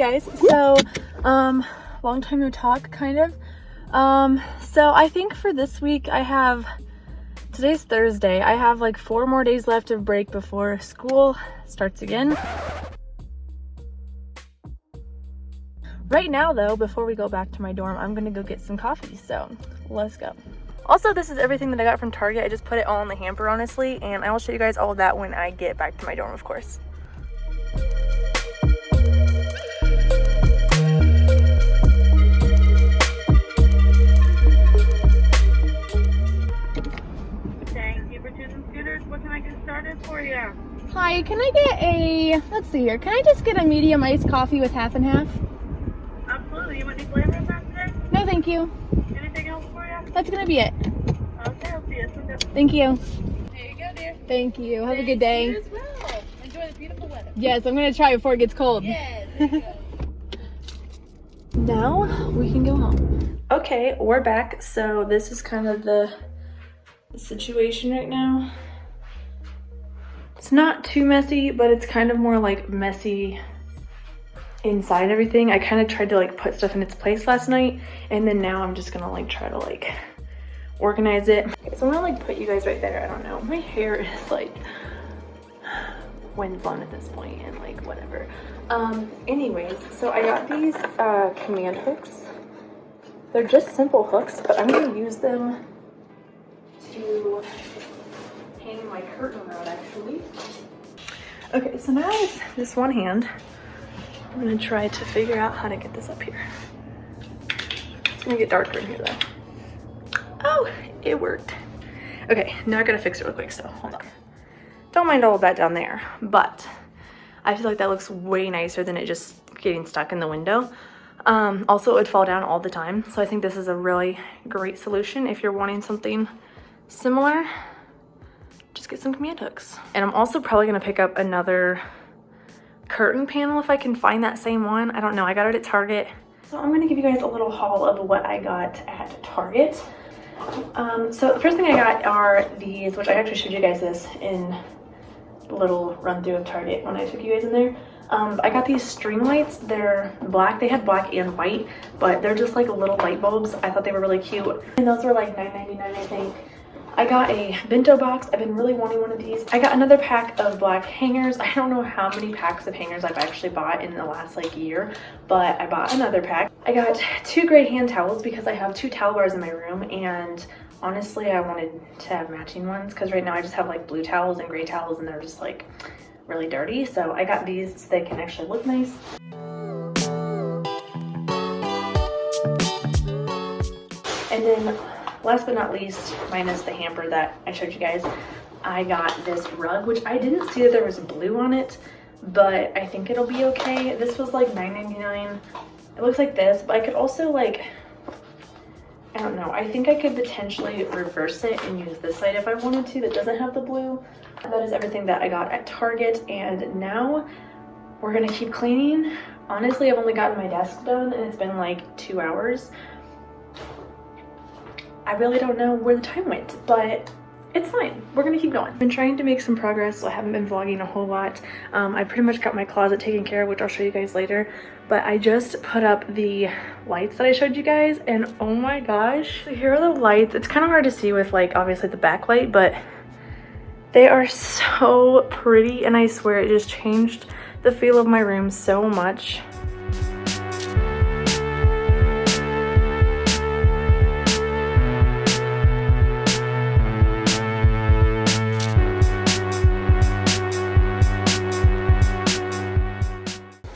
guys, so long time no talk, kind of. So I think for this week today's Thursday, I have like 4 more days left of break before school starts again. Right now though, before we go back to my dorm, I'm gonna go get some coffee, so let's go. Also, this is everything that I got from Target. I just put it all in the hamper, honestly, and I will show you guys all of that when I get back to my dorm, of course. What can I get started for you? Hi, can I get let's see here, can I just get a medium iced coffee with half and half? Absolutely. You want any flavors on today? No, thank you. Anything else for you? That's gonna be it. Okay, I'll see you soon. Thank you. There you go, dear. Thank you. Have a good day. You as well. Enjoy the beautiful weather. Yes, I'm gonna try before it gets cold. Yes, there you go. Now we can go home. Okay, we're back. So this is kind of the situation right now. It's not too messy, but it's kind of more like messy inside everything. I kind of tried to like put stuff in its place last night, and then now I'm just gonna like try to like organize it. Okay, so I'm gonna like put you guys right there. I don't know, my hair is like windblown at this point and like whatever. Anyways, so I got these command hooks. They're just simple hooks, but I'm gonna use them to hang my curtain around actually. Okay, so now with this one hand, I'm gonna try to figure out how to get this up here. It's gonna get darker in here though. Oh, it worked. Okay, now I gotta fix it real quick, so hold on. Don't mind all of that down there, but I feel like that looks way nicer than it just getting stuck in the window. Also, it would fall down all the time, so I think this is a really great solution if you're wanting something similar. Just get some command hooks. And I'm also probably gonna pick up another curtain panel if I can find that same one. I don't know, I got it at Target. So I'm gonna give you guys a little haul of what I got at Target. So the first thing I got are these, which I actually showed you guys this in a little run through of Target when I took you guys in there. I got these string lights. They're black. They had black and white, but they're just like little light bulbs. I thought they were really cute. And those were like $9.99, I think. I got a bento box. I've been really wanting one of these. I got another pack of black hangers. I don't know how many packs of hangers I've actually bought in the last like year, but I bought another pack. I got 2 gray hand towels because I have 2 towel bars in my room, and honestly I wanted to have matching ones because right now I just have like blue towels and gray towels and they're just like really dirty. So I got these so they can actually look nice. And then last but not least, minus the hamper that I showed you guys, I got this rug, which I didn't see that there was blue on it, but I think it'll be okay. This was like $9.99. It looks like this, but I could also like, I don't know, I think I could potentially reverse it and use this side if I wanted to that doesn't have the blue. That is everything that I got at Target, and now we're gonna keep cleaning. Honestly, I've only gotten my desk done and it's been like 2 hours. I really don't know where the time went, but it's fine. We're gonna keep going. I've been trying to make some progress, so I haven't been vlogging a whole lot. I pretty much got my closet taken care of, which I'll show you guys later, but I just put up the lights that I showed you guys, and oh my gosh, here are the lights. It's kind of hard to see with like obviously the backlight, but they are so pretty, and I swear it just changed the feel of my room so much.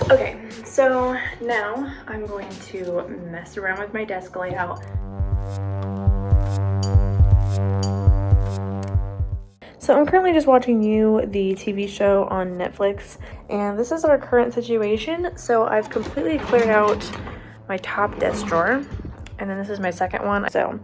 Okay, so now I'm going to mess around with my desk layout. So I'm currently just watching the TV show on Netflix, and this is our current situation. So I've completely cleared out my top desk drawer, and then this is my second one. So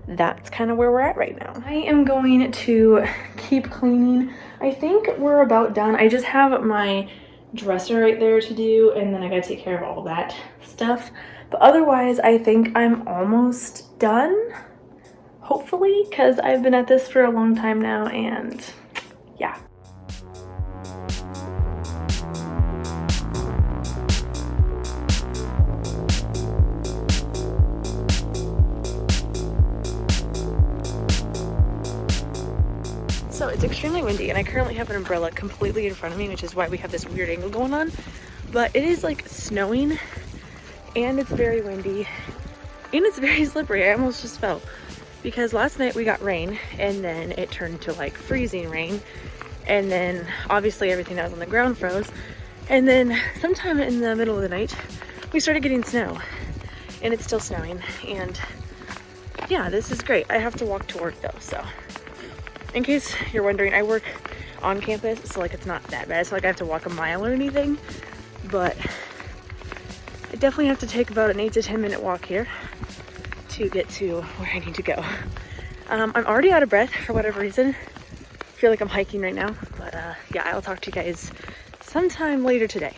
that's kind of where we're at right now. I am going to keep cleaning. I think we're about done. I just have my dresser right there to do, and then I gotta take care of all that stuff, but otherwise I think I'm almost done, hopefully, because I've been at this for a long time now, and yeah. So it's extremely windy, and I currently have an umbrella completely in front of me, which is why we have this weird angle going on. But it is like snowing, and it's very windy, and it's very slippery. I almost just fell because last night we got rain, and then it turned to like freezing rain, and then obviously everything that was on the ground froze, and then sometime in the middle of the night we started getting snow, and it's still snowing. And yeah, this is great. I have to walk to work though, so in case you're wondering, I work on campus, so like it's not that bad. It's not like I have to walk a mile or anything, but I definitely have to take about an 8 to 10 minute walk here to get to where I need to go. I'm already out of breath for whatever reason. I feel like I'm hiking right now, but yeah, I'll talk to you guys sometime later today.